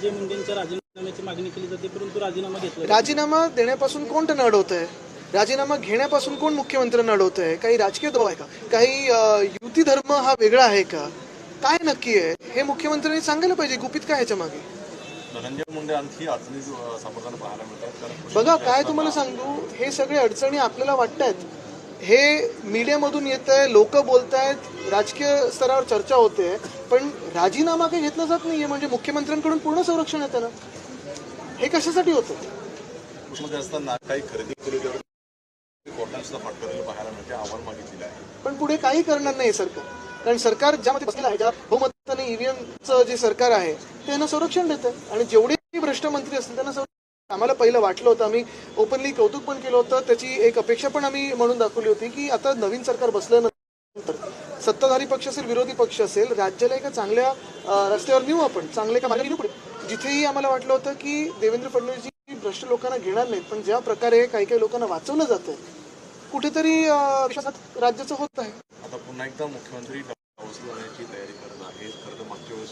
धनंजय मुंडेंच्या राजीनाम्याची मागणी केली जाते, परंतु राजीनामा घेतला. राजीनामा देण्यापासून कोण त्यांना अडवतंय? राजीनामा घेण्यापासून कोण मुख्यमंत्र्यांना अडवतंय? काही राजकीय दबाव आहे का? काही युती धर्म हा वेगळा आहे का? काय नक्की आहे हे मुख्यमंत्र्यांनी सांगायला पाहिजे. गुपित काय ह्याच्या मागे? धनंजय मुंडे आणखी अडचणी सामोरं पाहायला मिळतात. कारण बघा काय तुम्हाला सांगू, हे सगळे अडचणी आपल्याला वाटतायत, हे मीडियामधून येत आहे, लोक बोलतायत, राजकीय स्तरावर चर्चा होते, पण राजीनामा काही घेतला जात नाहीये. म्हणजे मुख्यमंत्र्यांकडून पूर्ण संरक्षण आहे त्याला. हे कशासाठी होतं? मध्ये असताना काही खरेदी केली कोर्टाने सुद्धा पाठवलेलं पाहायला मिळते, आव्हान मागितलेलं आहे. पण पुढे काही करणार नाही सरकार, कारण सरकार ज्यामध्ये बसलेलं आहे, ज्या बहुमताने ईव्हीएमचं जे सरकार आहे त्यांना संरक्षण देतं. आणि जेवढे भ्रष्ट मंत्री असतील त्यांना संरक्षण. आम्हाला पहिलं वाटलं होतं, आम्ही ओपनली कौतुक पण केलं होतं, त्याची एक अपेक्षा पण आम्ही म्हणून दाखवली होती की आता नवीन सरकार बसल्यानंतर सत्ताधारी पक्ष असेल, विरोधी पक्ष असेल, राज्याला एका चांगल्या रस्त्यावर नेऊ, आपण चांगल्या एका मार्गाने नेऊ पुढे. जिथेही आम्हाला वाटलं होतं की देवेंद्र फडणवीसजी भ्रष्ट लोकांना घेणार नाहीत, पण ज्या प्रकारे काही काही लोकांना वाचवलं जातं, कुठेतरी विश्वासात राज्याचं होत आहे. आता पुन्हा एकदा मुख्यमंत्री होण्याची तयारी करत आहे. खरं तर मागच्या वेळेस